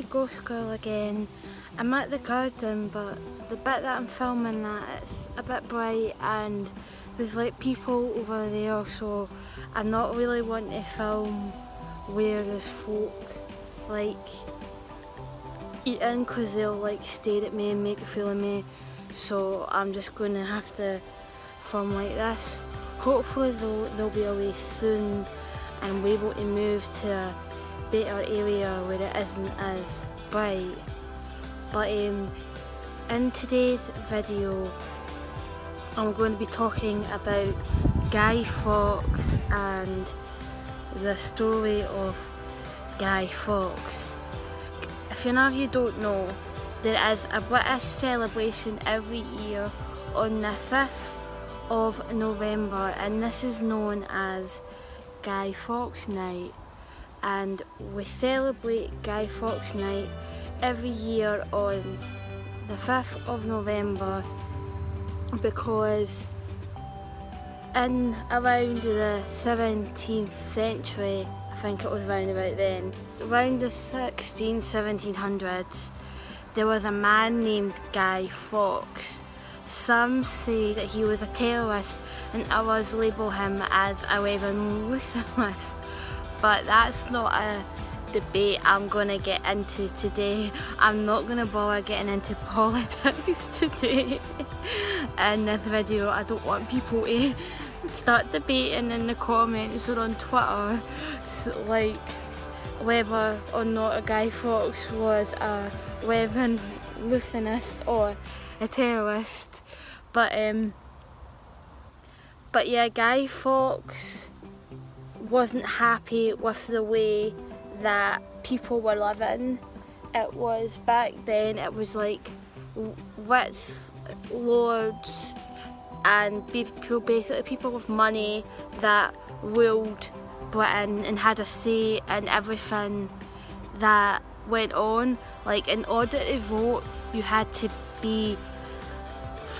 go school again. I'm at the garden, but the bit that I'm filming at, it's a bit bright and there's like people over there, so I'm not really wanting to film where there's folk like eating, because they'll like stare at me and make a fool of me. So I'm just going to have to film like this. Hopefully they'll be away soon and we're able to move to a better area where it isn't as bright. But in today's video I'm going to be talking about Guy Fawkes and the story of Guy Fawkes. If any of you don't know, there is a British celebration every year on the 5th of November, and this is known as Guy Fawkes Night. And we celebrate Guy Fawkes Night every year on the 5th of November because in around the 17th century, I think it was round about then, around the 1700s, there was a man named Guy Fawkes. Some say that he was a terrorist and others label him as a revolutionist, but that's not a debate I'm going to get into today. I'm not going to bother getting into politics today in this video. I don't want people to start debating in the comments or on Twitter, so, like whether or not a Guy Fawkes was a revolutionist or a terrorist. But yeah, Guy Fawkes wasn't happy with the way that people were living. It was back then, it was like rich lords and people, basically people with money, that ruled Britain and had a say in everything that went on. Like, in order to vote you had to be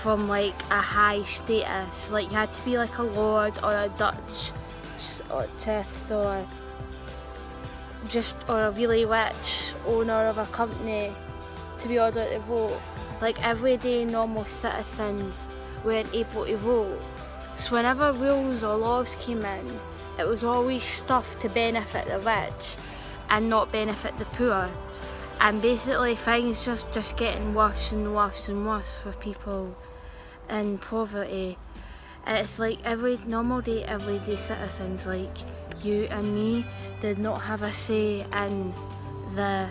from like a high status, like you had to be like a lord or a duchess or a really rich owner of a company to be ordered to vote. Like, everyday normal citizens weren't able to vote. So whenever rules or laws came in, it was always stuff to benefit the rich and not benefit the poor. And basically things just getting worse and worse and worse for people in poverty. It's like every normal day, everyday citizens like you and me did not have a say in the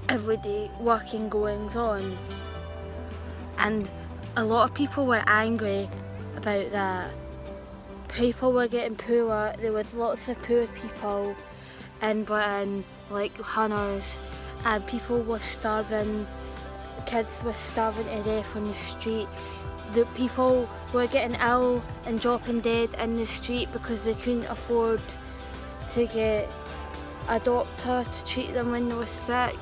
everyday working goings on. And a lot of people were angry about that. People were getting poorer, there was lots of poor people in Britain, like hunters, and people were starving, kids were starving to death on the street. The people were getting ill and dropping dead in the street because they couldn't afford to get a doctor to treat them when they were sick,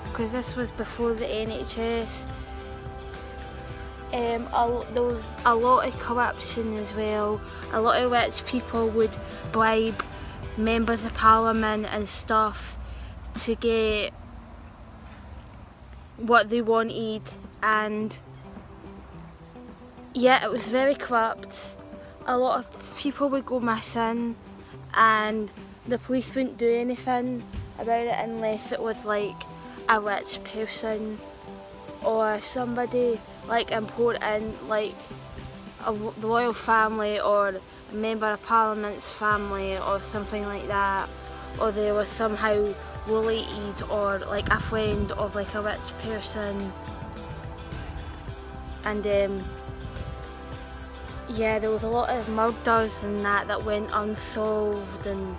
because this was before the NHS. There was a lot of corruption as well. A lot of rich people would bribe members of parliament and stuff to get what they wanted, and yeah, it was very corrupt. A lot of people would go missing and the police wouldn't do anything about it unless it was like a rich person or somebody like important, like the royal family or a member of parliament's family or something like that, or they were somehow related or like a friend of like a rich person. And yeah, there was a lot of murders and that went unsolved, and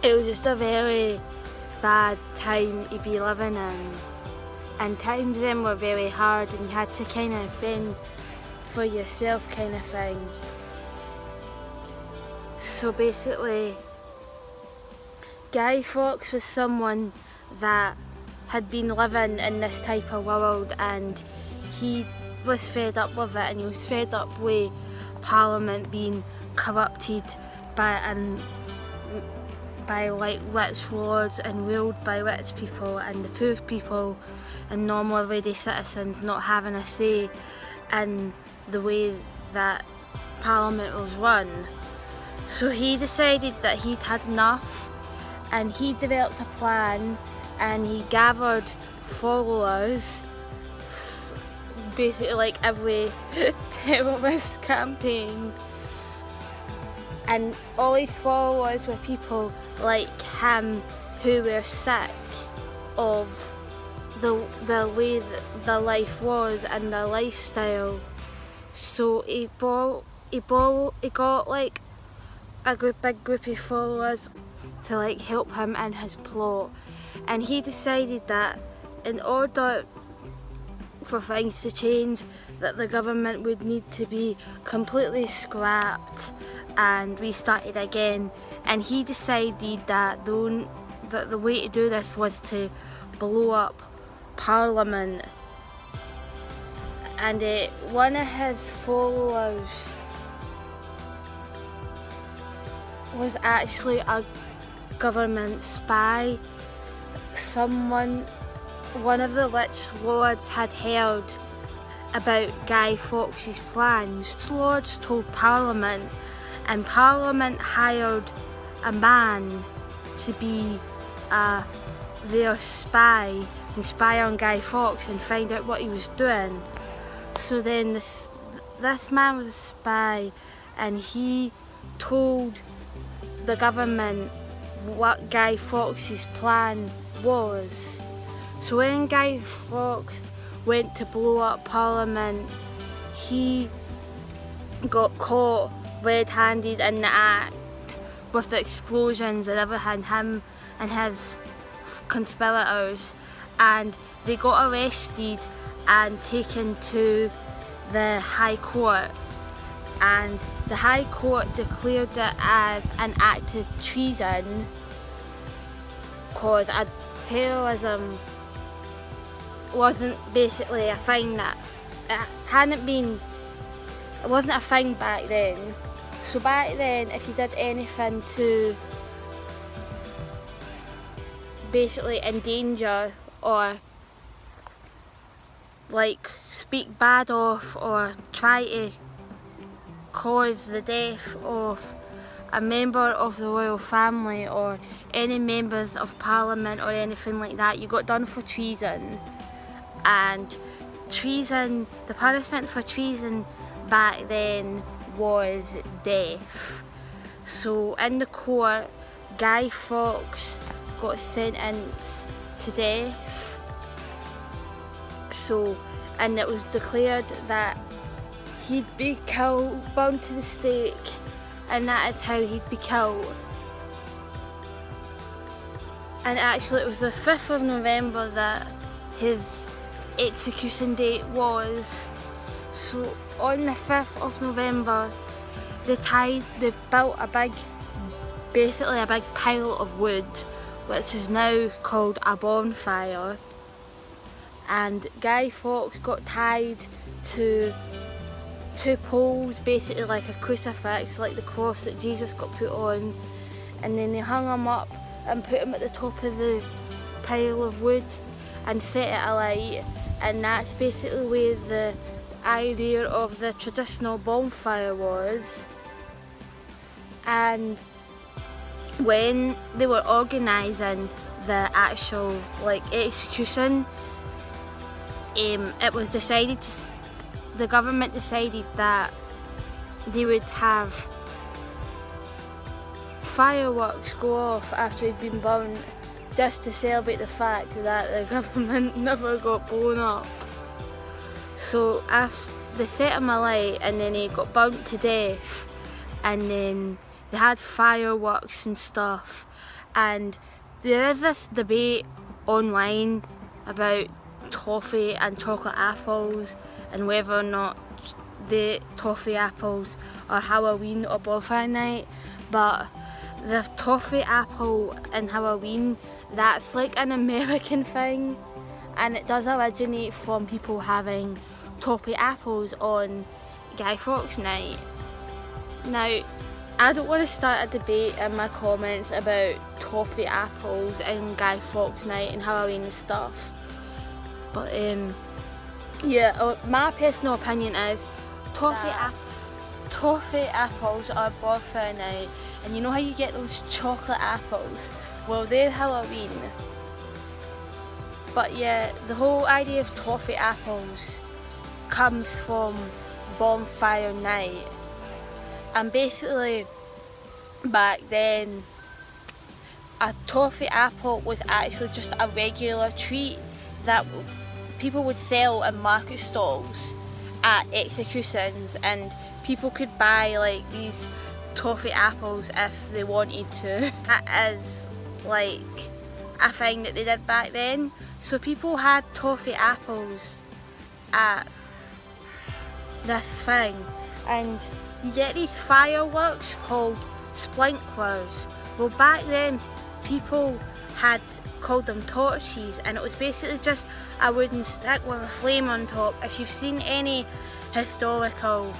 it was just a very bad time to be living in. And times then were very hard and you had to kind of fend for yourself kind of thing. So basically, Guy Fawkes was someone that had been living in this type of world, and he was fed up with it, and he was fed up with Parliament being corrupted by by like rich lords and ruled by rich people, and the poor people and normal everyday citizens not having a say in the way that Parliament was run. So he decided that he'd had enough, and he developed a plan, and he gathered followers, basically like every terrorist campaign, and all his followers were people like him who were sick of the way that the life was and the lifestyle. So he got like a big group of followers to like help him in his plot, and he decided that in order for things to change, that the government would need to be completely scrapped and restarted again, and he decided that the way to do this was to blow up Parliament. And one of his followers was actually a government spy. One of the rich lords had heard about Guy Fawkes' plans. The lords told Parliament, and Parliament hired a man to be their spy and spy on Guy Fawkes and find out what he was doing. So then this man was a spy, and he told the government what Guy Fawkes' plan was. So when Guy Fawkes went to blow up Parliament, he got caught red-handed in the act with the explosions and everything, him and his conspirators, and they got arrested and taken to the High Court, and the High Court declared it as an act of treason because terrorism wasn't basically a thing that it wasn't a thing back then. So back then, if you did anything to basically endanger or like speak bad of or try to cause the death of a member of the royal family or any members of Parliament or anything like that, you got done for treason. And treason, the punishment for treason back then was death. So in the court, Guy Fawkes got sentenced to death. So, and it was declared that he'd be killed, bound to the stake, and that is how he'd be killed. And actually it was the 5th of November that his execution date was. So on the 5th of November they built basically a big pile of wood, which is now called a bonfire, and Guy Fawkes got tied to 2 poles, basically like a crucifix, like the cross that Jesus got put on, and then they hung him up and put him at the top of the pile of wood and set it alight, and that's basically where the idea of the traditional bonfire was. And when they were organising the actual execution, it was decided, the government decided that they would have fireworks go off after he'd been burnt, just to celebrate the fact that the government never got blown up. So after they set him alight, and then he got burnt to death, and then they had fireworks and stuff. And there is this debate online about toffee and chocolate apples and whether or not the toffee apples are Halloween or bonfire night, but the toffee apple in Halloween, that's like an American thing, and it does originate from people having toffee apples on Guy Fawkes night. Now, I don't want to start a debate in my comments about toffee apples and Guy Fawkes night and Halloween and stuff, but yeah, my personal opinion is toffee apples are bonfire night, and you know how you get those chocolate apples? Well, they're Halloween. But yeah, the whole idea of toffee apples comes from bonfire night. And basically, back then, a toffee apple was actually just a regular treat that people would sell in market stalls at executions, and people could buy like these toffee apples if they wanted to. That is like a thing that they did back then. So people had toffee apples at this thing, and you get these fireworks called sprinklers. Well, back then people had called them torches, and it was basically just a wooden stick with a flame on top. If you've seen any historical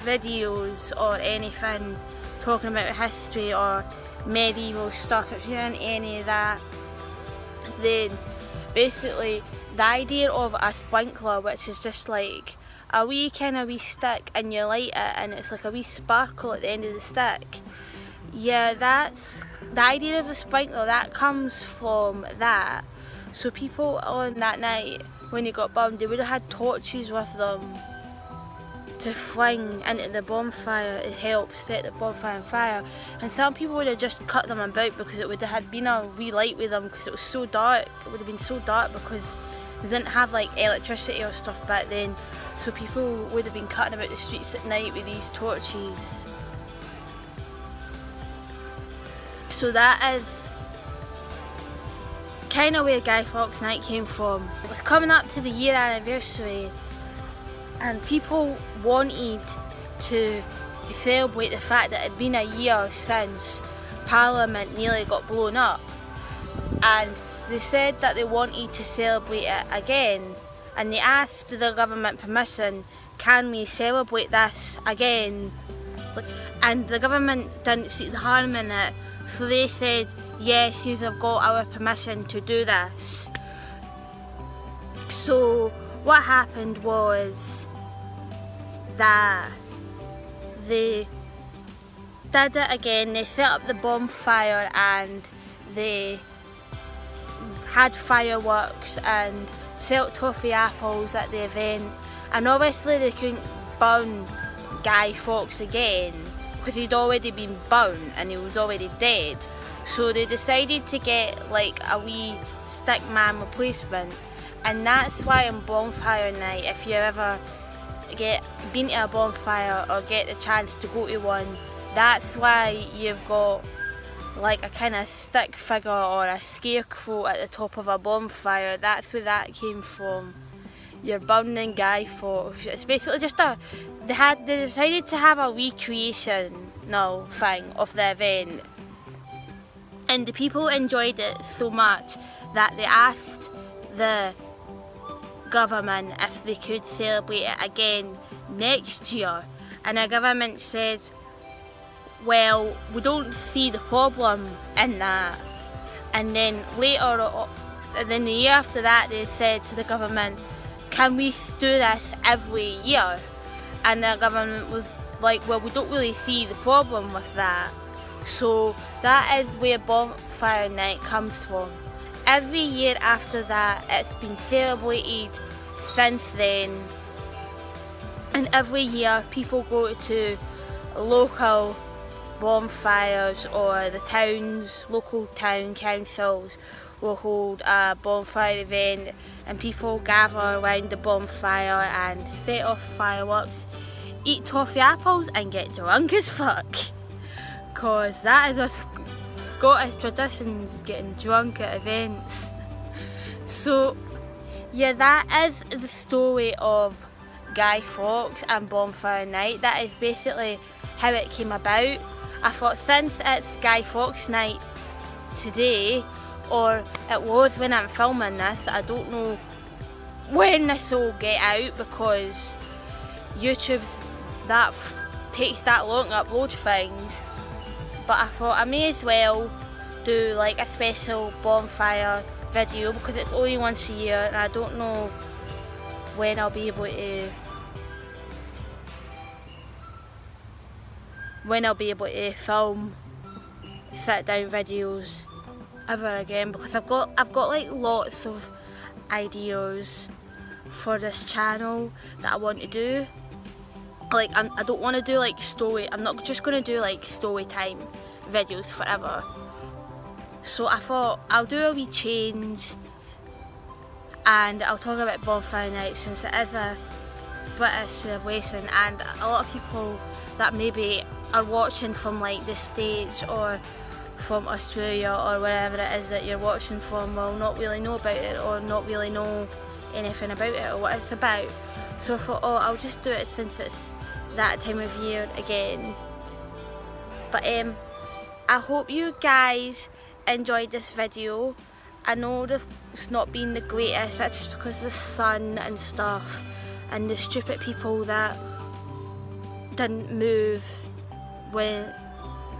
videos or anything talking about history or medieval stuff, if you're into any of that, then basically the idea of a sprinkler, which is just like a wee stick and you light it and it's like a wee sparkle at the end of the stick. Yeah, that's the idea of a sprinkler, that comes from that. So people on that night when they got burned, they would have had torches with them to fling into the bonfire to help set the bonfire on fire. And some people would have just cut them about because it would have had been a wee light with them, because it was so dark. It would have been so dark because they didn't have like electricity or stuff back then. So people would have been cutting about the streets at night with these torches. So that is kind of where Guy Fawkes night came from. It was coming up to the year anniversary, and people wanted to celebrate the fact that it had been a year since Parliament nearly got blown up, and they said that they wanted to celebrate it again, and they asked the government permission, can we celebrate this again? And the government didn't see the harm in it, so they said, yes, you have got our permission to do this. So what happened was that they did it again. They set up the bonfire and they had fireworks and sold toffee apples at the event, and obviously they couldn't burn Guy Fawkes again because he'd already been burned and he was already dead. So they decided to get like a wee stickman replacement, and that's why on bonfire night, if you ever been to a bonfire or get the chance to go to one, that's why you've got like a kind of stick figure or a scarecrow at the top of a bonfire. That's where that came from. You're burning Guy Fawkes. It's basically just they decided to have a recreation thing of the event, and the people enjoyed it so much that they asked the government if they could celebrate it again next year, and the government said, well, we don't see the problem in that. And then the year after that, they said to the government, can we do this every year? And the government was like, well, we don't really see the problem with that. So that is where bonfire night comes from. Every year after that, it's been celebrated since then, and every year people go to local bonfires, or the local town councils will hold a bonfire event, and people gather around the bonfire and set off fireworks, eat toffee apples and get drunk as fuck, cause that is a Scottish tradition, getting drunk at events. So yeah, that is the story of Guy Fawkes and bonfire night. That is basically how it came about. I thought, since it's Guy Fawkes night today, or it was when I'm filming this, I don't know when this will get out because YouTube's that takes that long to upload things, but I thought I may as well do like a special bonfire video because it's only once a year and I don't know when I'll be able to film sit down videos ever again, because I've got like lots of ideas for this channel that I want to do. Like I don't want to do like story, I'm not just going to do like story time videos forever. So I thought I'll do a wee change and I'll talk about bonfire night, since it is a British celebration and a lot of people that maybe are watching from like the States or from Australia or wherever it is that you're watching from will not really know about it or not really know anything about it or what it's about. So I thought, oh, I'll just do it since it's that time of year again. But I hope you guys enjoyed this video. I know it's not been the greatest, that's just because of the sun and stuff and the stupid people that didn't move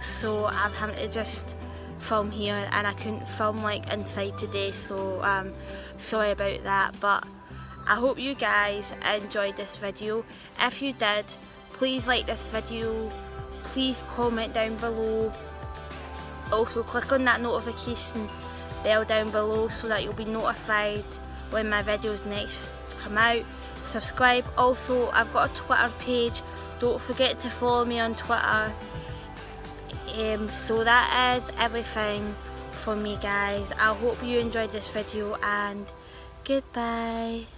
so I'm having to just film here and I couldn't film like inside today, so sorry about that. But I hope you guys enjoyed this video. If you did, please like this video, please comment down below, also click on that notification bell down below so that you'll be notified when my videos next come out. Subscribe. Also, I've got a Twitter page, don't forget to follow me on Twitter. So that is everything for me, guys. I hope you enjoyed this video and goodbye.